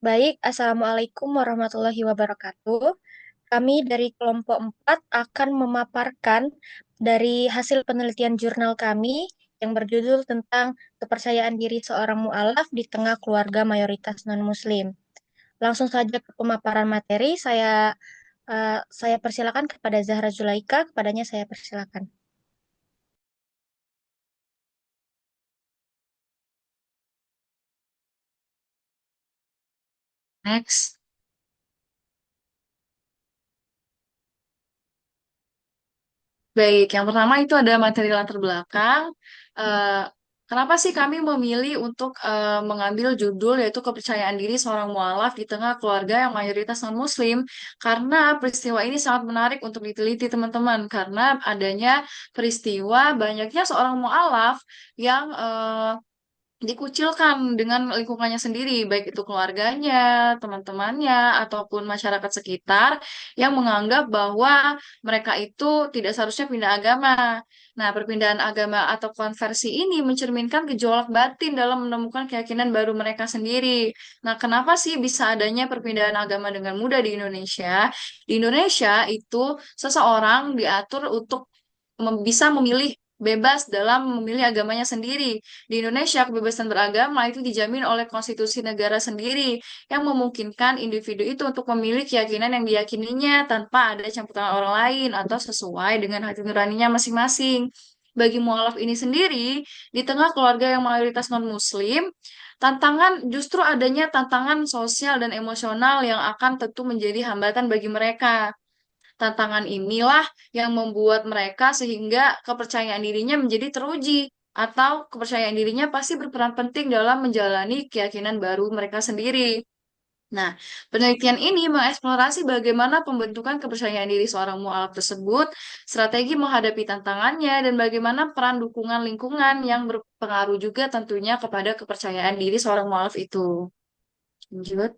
Baik, Assalamualaikum warahmatullahi wabarakatuh. Kami dari kelompok 4 akan memaparkan dari hasil penelitian jurnal kami yang berjudul tentang kepercayaan diri seorang mu'alaf di tengah keluarga mayoritas non-Muslim. Langsung saja ke pemaparan materi, saya persilakan kepada Zahra Zulaika, kepadanya saya persilakan. Next. Baik, yang pertama itu ada materi latar belakang. Eh, Kenapa sih kami memilih untuk mengambil judul yaitu kepercayaan diri seorang mualaf di tengah keluarga yang mayoritas non-Muslim? Karena peristiwa ini sangat menarik untuk diteliti teman-teman. Karena adanya peristiwa banyaknya seorang mualaf yang dikucilkan dengan lingkungannya sendiri, baik itu keluarganya, teman-temannya, ataupun masyarakat sekitar yang menganggap bahwa mereka itu tidak seharusnya pindah agama. Nah, perpindahan agama atau konversi ini mencerminkan gejolak batin dalam menemukan keyakinan baru mereka sendiri. Nah, kenapa sih bisa adanya perpindahan agama dengan mudah di Indonesia? Di Indonesia itu seseorang diatur untuk bisa memilih bebas dalam memilih agamanya sendiri. Di Indonesia, kebebasan beragama itu dijamin oleh konstitusi negara sendiri yang memungkinkan individu itu untuk memilih keyakinan yang diyakininya tanpa ada campur tangan orang lain atau sesuai dengan hati nuraninya masing-masing. Bagi mualaf ini sendiri, di tengah keluarga yang mayoritas non-Muslim, justru adanya tantangan sosial dan emosional yang akan tentu menjadi hambatan bagi mereka. Tantangan inilah yang membuat mereka sehingga kepercayaan dirinya menjadi teruji atau kepercayaan dirinya pasti berperan penting dalam menjalani keyakinan baru mereka sendiri. Nah, penelitian ini mengeksplorasi bagaimana pembentukan kepercayaan diri seorang mualaf tersebut, strategi menghadapi tantangannya, dan bagaimana peran dukungan lingkungan yang berpengaruh juga tentunya kepada kepercayaan diri seorang mualaf itu. Lanjut.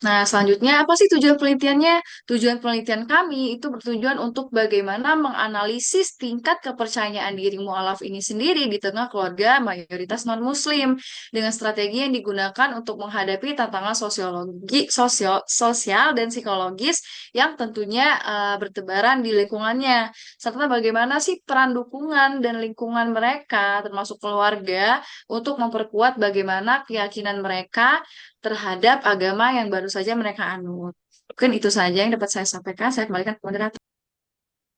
Nah, selanjutnya apa sih tujuan penelitiannya? Tujuan penelitian kami itu bertujuan untuk bagaimana menganalisis tingkat kepercayaan diri mualaf ini sendiri di tengah keluarga mayoritas non-Muslim dengan strategi yang digunakan untuk menghadapi tantangan sosial dan psikologis yang tentunya bertebaran di lingkungannya, serta bagaimana sih peran dukungan dan lingkungan mereka termasuk keluarga untuk memperkuat bagaimana keyakinan mereka terhadap agama yang baru saja mereka anut. Mungkin itu saja yang dapat saya sampaikan. Saya kembalikan ke moderator.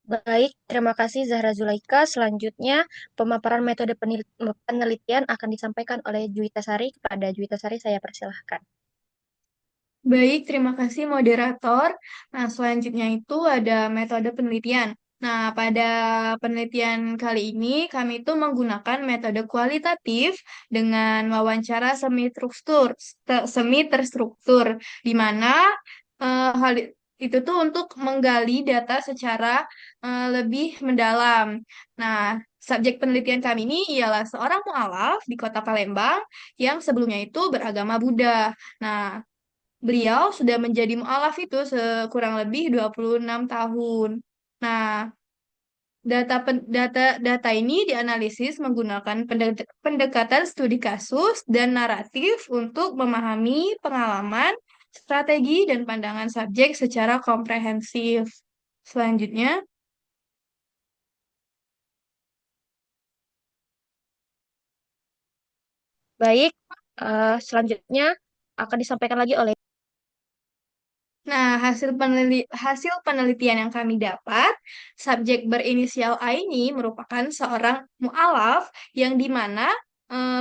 Baik, terima kasih Zahra Zulaika. Selanjutnya, pemaparan metode penelitian akan disampaikan oleh Juwita Sari. Kepada Juwita Sari, saya persilahkan. Baik, terima kasih moderator. Nah, selanjutnya itu ada metode penelitian. Nah, pada penelitian kali ini kami itu menggunakan metode kualitatif dengan wawancara semi terstruktur, di mana hal itu tuh untuk menggali data secara lebih mendalam. Nah, subjek penelitian kami ini ialah seorang mualaf di Kota Palembang yang sebelumnya itu beragama Buddha. Nah, beliau sudah menjadi mualaf itu sekurang lebih 26 tahun. Nah, data ini dianalisis menggunakan pendekatan studi kasus dan naratif untuk memahami pengalaman, strategi, dan pandangan subjek secara komprehensif. Selanjutnya, Baik, selanjutnya akan disampaikan lagi oleh. nah, hasil penelitian yang kami dapat, subjek berinisial A ini merupakan seorang mualaf yang di mana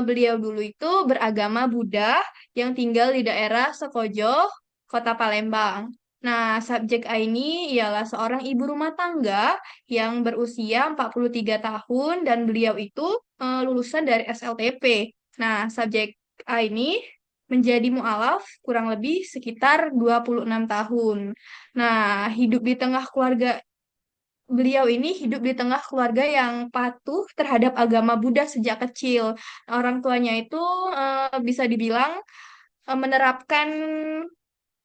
beliau dulu itu beragama Buddha yang tinggal di daerah Sekojo, Kota Palembang. Nah, subjek A ini ialah seorang ibu rumah tangga yang berusia 43 tahun dan beliau itu lulusan dari SLTP. Nah, subjek A ini menjadi mualaf kurang lebih sekitar 26 tahun. Nah, beliau ini hidup di tengah keluarga yang patuh terhadap agama Buddha sejak kecil. Orang tuanya itu bisa dibilang menerapkan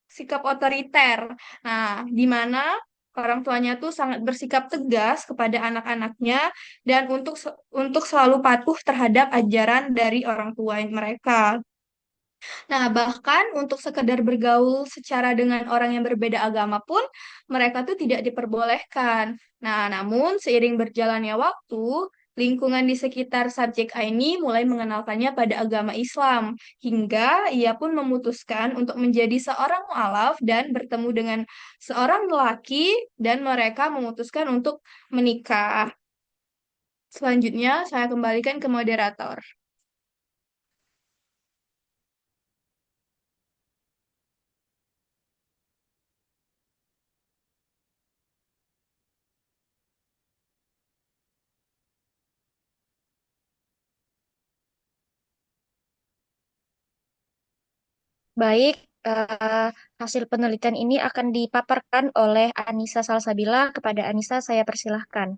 sikap otoriter. Nah, di mana orang tuanya tuh sangat bersikap tegas kepada anak-anaknya dan untuk selalu patuh terhadap ajaran dari orang tua mereka. Nah, bahkan untuk sekedar bergaul secara dengan orang yang berbeda agama pun mereka tuh tidak diperbolehkan. Nah, namun seiring berjalannya waktu, lingkungan di sekitar subjek A ini mulai mengenalkannya pada agama Islam, hingga ia pun memutuskan untuk menjadi seorang mualaf dan bertemu dengan seorang lelaki dan mereka memutuskan untuk menikah. Selanjutnya, saya kembalikan ke moderator. Baik, eh, hasil penelitian ini akan dipaparkan oleh Anissa Salsabila. Kepada Anissa, saya persilahkan.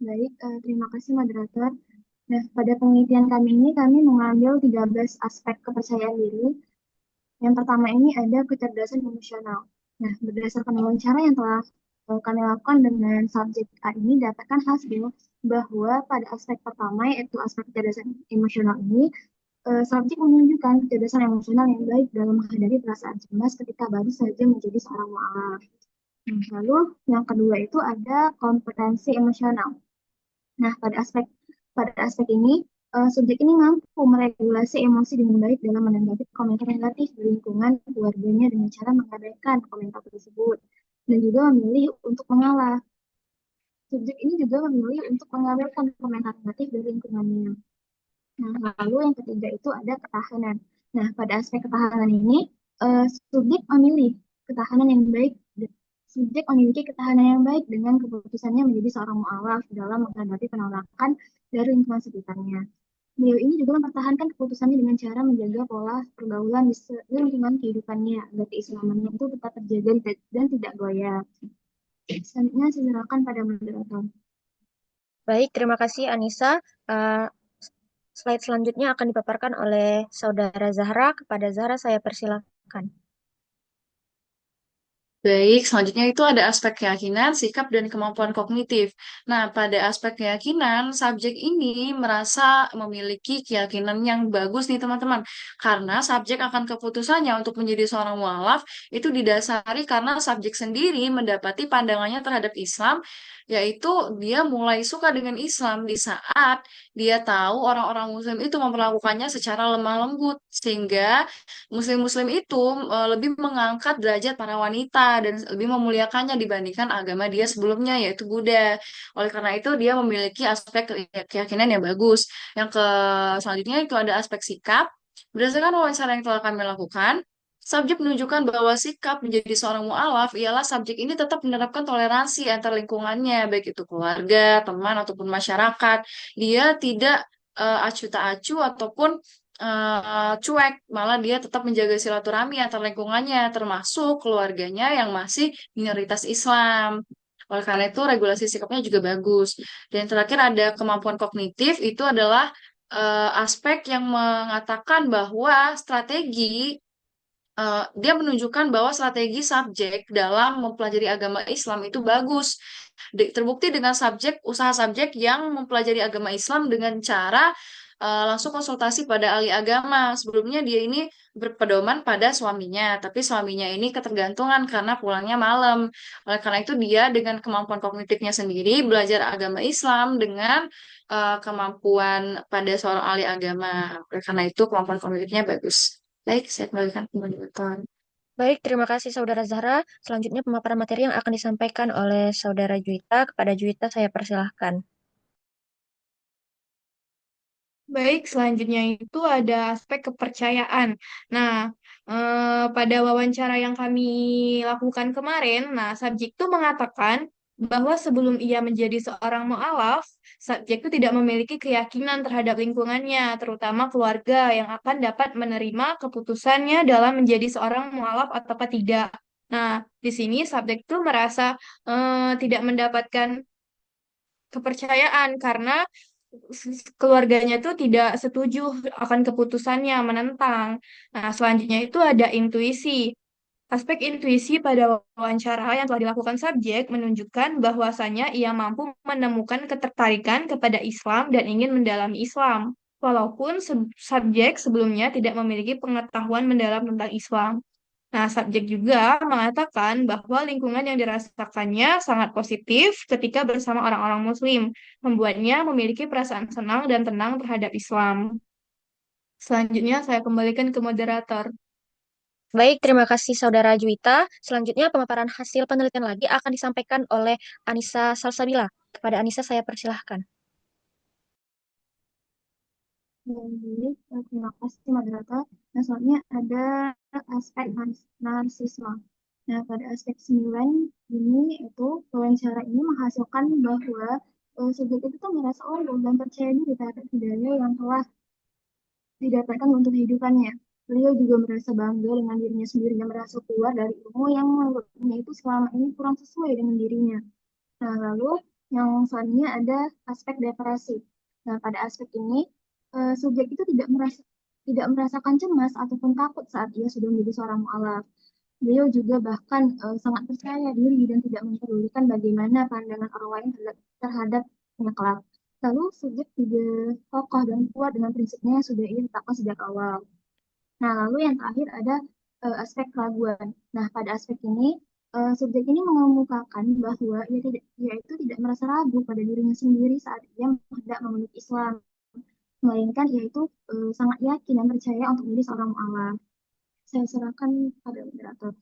Baik, terima kasih moderator. Nah, pada penelitian kami ini kami mengambil 13 aspek kepercayaan diri. Yang pertama ini ada kecerdasan emosional. Nah, berdasarkan wawancara yang telah kami lakukan dengan subjek A ini, dapatkan hasil bahwa pada aspek pertama, yaitu aspek kecerdasan emosional ini, subjek menunjukkan kecerdasan emosional yang baik dalam menghadapi perasaan cemas ketika baru saja menjadi seorang mualaf. Lalu yang kedua itu ada kompetensi emosional. Nah, pada aspek ini, subjek ini mampu meregulasi emosi dengan baik dalam menanggapi komentar negatif di lingkungan keluarganya dengan cara mengabaikan komentar tersebut dan juga memilih untuk mengalah. Subjek ini juga memilih untuk mengabaikan komentar negatif dari lingkungannya. Nah, lalu yang ketiga itu ada ketahanan. Nah, pada aspek ketahanan ini, eh, subjek memilih ketahanan yang baik. Subjek memiliki ketahanan yang baik dengan keputusannya menjadi seorang mu'alaf dalam menghadapi penolakan dari lingkungan sekitarnya. Beliau ini juga mempertahankan keputusannya dengan cara menjaga pola pergaulan di lingkungan kehidupannya agar keislamannya itu tetap terjaga dan tidak goyah. Selanjutnya saya silakan pada moderator. Baik, terima kasih Anissa. Eh, Slide selanjutnya akan dipaparkan oleh Saudara Zahra. Kepada Zahra, saya persilahkan. Baik, selanjutnya itu ada aspek keyakinan, sikap, dan kemampuan kognitif. Nah, pada aspek keyakinan, subjek ini merasa memiliki keyakinan yang bagus nih teman-teman. Karena subjek akan keputusannya untuk menjadi seorang mualaf itu didasari karena subjek sendiri mendapati pandangannya terhadap Islam, yaitu dia mulai suka dengan Islam di saat dia tahu orang-orang Muslim itu memperlakukannya secara lemah lembut. Sehingga Muslim-Muslim itu lebih mengangkat derajat para wanita dan lebih memuliakannya dibandingkan agama dia sebelumnya yaitu Buddha. Oleh karena itu dia memiliki aspek keyakinan yang bagus. Yang ke selanjutnya itu ada aspek sikap. Berdasarkan wawancara yang telah kami lakukan, subjek menunjukkan bahwa sikap menjadi seorang mu'alaf ialah subjek ini tetap menerapkan toleransi antar lingkungannya, baik itu keluarga, teman, ataupun masyarakat. Dia tidak acuh tak acuh ataupun cuek, malah dia tetap menjaga silaturahmi antar lingkungannya, termasuk keluarganya yang masih minoritas Islam. Oleh karena itu, regulasi sikapnya juga bagus. Dan yang terakhir ada kemampuan kognitif, itu adalah aspek yang mengatakan bahwa dia menunjukkan bahwa strategi subjek dalam mempelajari agama Islam itu bagus. Terbukti dengan usaha subjek yang mempelajari agama Islam dengan cara langsung konsultasi pada ahli agama. Sebelumnya dia ini berpedoman pada suaminya, tapi suaminya ini ketergantungan karena pulangnya malam. Oleh karena itu dia dengan kemampuan kognitifnya sendiri belajar agama Islam dengan kemampuan pada seorang ahli agama. Oleh karena itu kemampuan kognitifnya bagus. Baik, saya kembalikan ke moderator. Baik, terima kasih Saudara Zahra. Selanjutnya pemaparan materi yang akan disampaikan oleh Saudara Juwita. Kepada Juwita, saya persilahkan. Baik, selanjutnya itu ada aspek kepercayaan. Nah, pada wawancara yang kami lakukan kemarin, nah, subjek itu mengatakan bahwa sebelum ia menjadi seorang mu'alaf, subjek itu tidak memiliki keyakinan terhadap lingkungannya, terutama keluarga yang akan dapat menerima keputusannya dalam menjadi seorang mu'alaf atau tidak. Nah, di sini subjek itu merasa tidak mendapatkan kepercayaan karena keluarganya tuh tidak setuju akan keputusannya, menentang. Nah, selanjutnya itu ada intuisi. Aspek intuisi pada wawancara yang telah dilakukan subjek menunjukkan bahwasannya ia mampu menemukan ketertarikan kepada Islam dan ingin mendalami Islam, walaupun subjek sebelumnya tidak memiliki pengetahuan mendalam tentang Islam. Nah, subjek juga mengatakan bahwa lingkungan yang dirasakannya sangat positif ketika bersama orang-orang Muslim, membuatnya memiliki perasaan senang dan tenang terhadap Islam. Selanjutnya, saya kembalikan ke moderator. Baik, terima kasih Saudara Juwita. Selanjutnya pemaparan hasil penelitian lagi akan disampaikan oleh Anissa Salsabila. Kepada Anissa saya persilahkan. Jadi, terima kasih moderator. Nah, soalnya ada aspek narsisme. Nah, pada aspek 9 ini itu wawancara ini menghasilkan bahwa subjek itu tuh merasa unggul dan percaya diri terhadap hidayah yang telah didapatkan untuk kehidupannya. Beliau juga merasa bangga dengan dirinya sendiri dan merasa keluar dari ilmu yang menurutnya itu selama ini kurang sesuai dengan dirinya. Nah, lalu yang selanjutnya ada aspek depresi. Nah, pada aspek ini, subjek itu tidak merasakan cemas ataupun takut saat ia sudah menjadi seorang mualaf. Beliau juga bahkan sangat percaya diri dan tidak mempedulikan bagaimana pandangan orang lain terhadapnya kelak. Lalu subjek juga kokoh dan kuat dengan prinsipnya yang sudah ia tetapkan sejak awal. Nah, lalu yang terakhir ada aspek keraguan. Nah, pada aspek ini, subjek ini mengemukakan bahwa ia itu tidak merasa ragu pada dirinya sendiri saat ia hendak memeluk Islam, melainkan ia itu sangat yakin dan percaya untuk menjadi seorang mu'alaf. Saya serahkan pada moderator.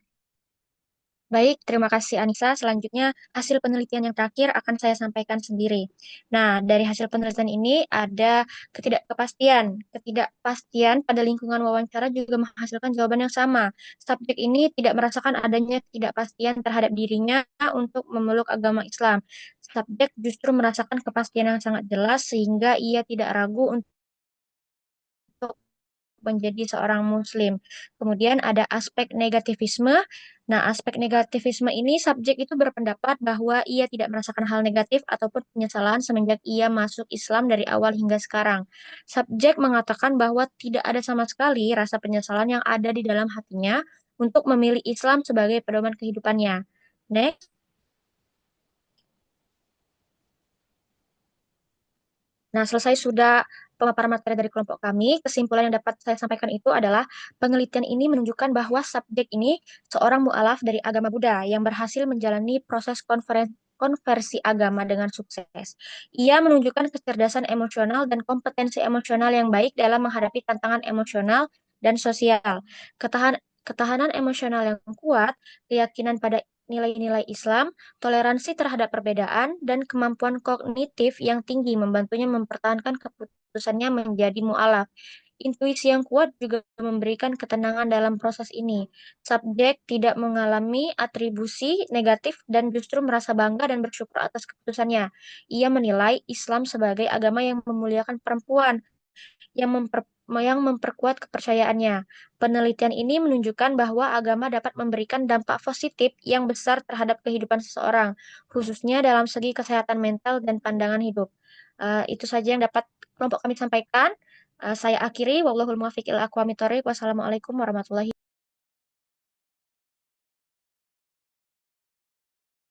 Baik, terima kasih Anissa. Selanjutnya, hasil penelitian yang terakhir akan saya sampaikan sendiri. Nah, dari hasil penelitian ini ada ketidakpastian. Ketidakpastian pada lingkungan wawancara juga menghasilkan jawaban yang sama. Subjek ini tidak merasakan adanya ketidakpastian terhadap dirinya untuk memeluk agama Islam. Subjek justru merasakan kepastian yang sangat jelas sehingga ia tidak ragu untuk menjadi seorang muslim. Kemudian ada aspek negativisme. Nah, aspek negativisme ini subjek itu berpendapat bahwa ia tidak merasakan hal negatif ataupun penyesalan semenjak ia masuk Islam dari awal hingga sekarang. Subjek mengatakan bahwa tidak ada sama sekali rasa penyesalan yang ada di dalam hatinya untuk memilih Islam sebagai pedoman kehidupannya. Next. Nah, selesai sudah pemaparan materi dari kelompok kami. Kesimpulan yang dapat saya sampaikan itu adalah penelitian ini menunjukkan bahwa subjek ini seorang mu'alaf dari agama Buddha yang berhasil menjalani proses konversi agama dengan sukses. Ia menunjukkan kecerdasan emosional dan kompetensi emosional yang baik dalam menghadapi tantangan emosional dan sosial. Ketahanan emosional yang kuat, keyakinan pada nilai-nilai Islam, toleransi terhadap perbedaan, dan kemampuan kognitif yang tinggi membantunya mempertahankan keputusannya menjadi mu'alaf. Intuisi yang kuat juga memberikan ketenangan dalam proses ini. Subjek tidak mengalami atribusi negatif dan justru merasa bangga dan bersyukur atas keputusannya. Ia menilai Islam sebagai agama yang memuliakan perempuan, yang memperkuat kepercayaannya. Penelitian ini menunjukkan bahwa agama dapat memberikan dampak positif yang besar terhadap kehidupan seseorang, khususnya dalam segi kesehatan mental dan pandangan hidup. Itu saja yang dapat kelompok kami sampaikan. Saya akhiri. Wallahul muwaffiq ila aqwamit thoriq. Wassalamualaikum warahmatullahi